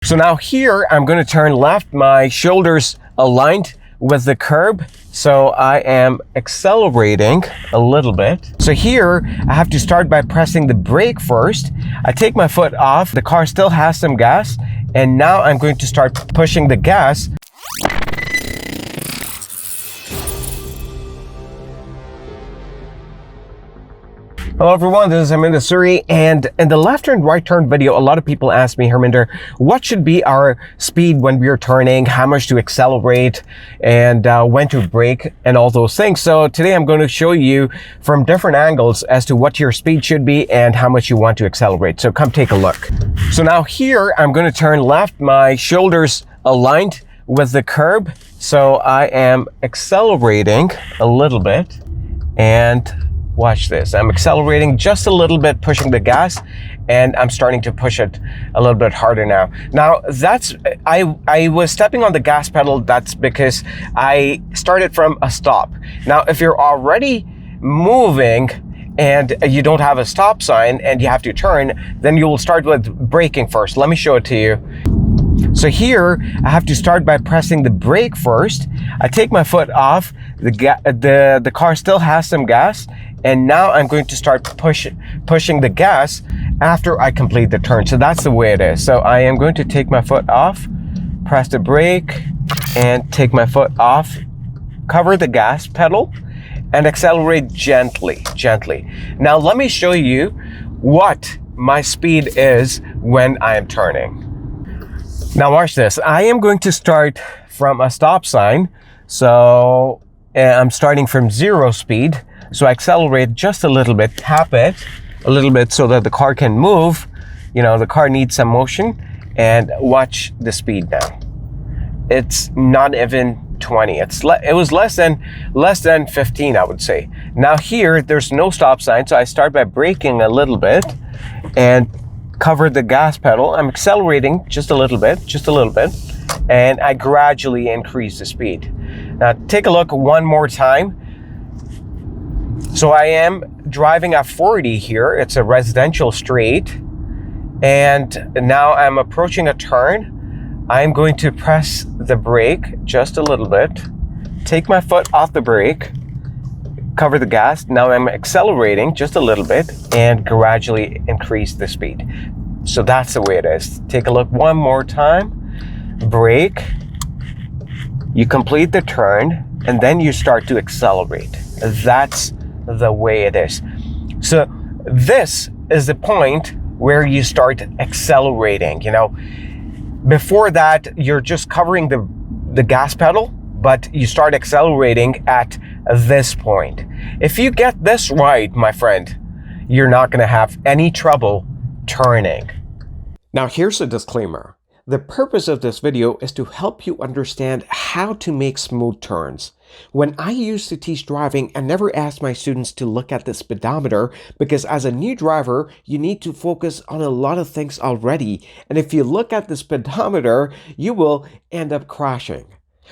So now here, I'm going to turn left, my shoulders aligned with the curb. So I am accelerating a little bit. So here, I have to start by pressing the brake first. I take my foot off, the car still has some gas, and now I'm going to start pushing the gas. Hello everyone, this is Harminder Suri, and in the left turn, right turn video, a lot of people ask me, Harminder, what should be our speed when we are turning, how much to accelerate, and when to brake, and all those things. So today I'm going to show you from different angles as to what your speed should be and how much you want to accelerate. So come take a look. So now here, I'm going to turn left, my shoulders aligned with the curb. So I am accelerating a little bit, and watch this. I'm accelerating just a little bit, pushing the gas, and I'm starting to push it a little bit harder now. Now that's, I was stepping on the gas pedal. That's because I started from a stop. Now, if you're already moving and you don't have a stop sign and you have to turn, then you will start with braking first. Let me show it to you. So here, I have to start by pressing the brake first. I take my foot off, the car still has some gas, and now I'm going to start pushing the gas after I complete the turn. So that's the way it is. So I am going to take my foot off, press the brake, and take my foot off, cover the gas pedal, and accelerate gently. Now let me show you what my speed is when I am turning. Now watch this. I am going to start from a stop sign. So I'm starting from 0 speed. So I accelerate just a little bit, tap it a little bit so that the car can move. You know, the car needs some motion, and watch the speed now. It's not even 20. It was less than 15, I would say. Now here, there's no stop sign. So I start by braking a little bit and cover the gas pedal. I'm accelerating just a little bit, and I gradually increase the speed. Now take a look one more time. So I am driving at 40 here. It's a residential street, and now I'm approaching a turn. I'm going to press the brake just a little bit, take my foot off the brake, cover the gas. Now I'm accelerating just a little bit and gradually increase the speed. So that's the way it is. Take a look one more time. Brake, you complete the turn, and then you start to accelerate. That's the way it is. So this is the point where you start accelerating. You know, before that, you're just covering the gas pedal, but you start accelerating at this point. If you get this right, my friend, you're not going to have any trouble turning. Now here's a disclaimer. The purpose of this video is to help you understand how to make smooth turns. When I used to teach driving, I never asked my students to look at the speedometer because as a new driver, you need to focus on a lot of things already. And if you look at the speedometer, you will end up crashing.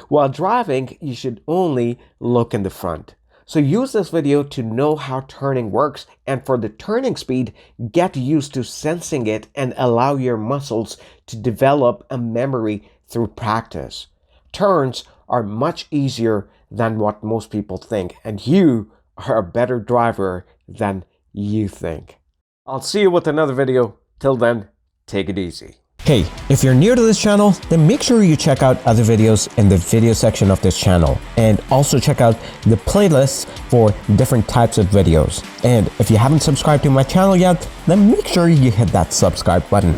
While driving, you should only look in the front. So use this video to know how turning works, and for the turning speed, get used to sensing it and allow your muscles to develop a memory through practice. Turns are much easier than what most people think, and you are a better driver than you think. I'll see you with another video. Till then, take it easy. Hey, if you're new to this channel, then make sure you check out other videos in the video section of this channel, and also check out the playlists for different types of videos. And if you haven't subscribed to my channel yet, then make sure you hit that subscribe button.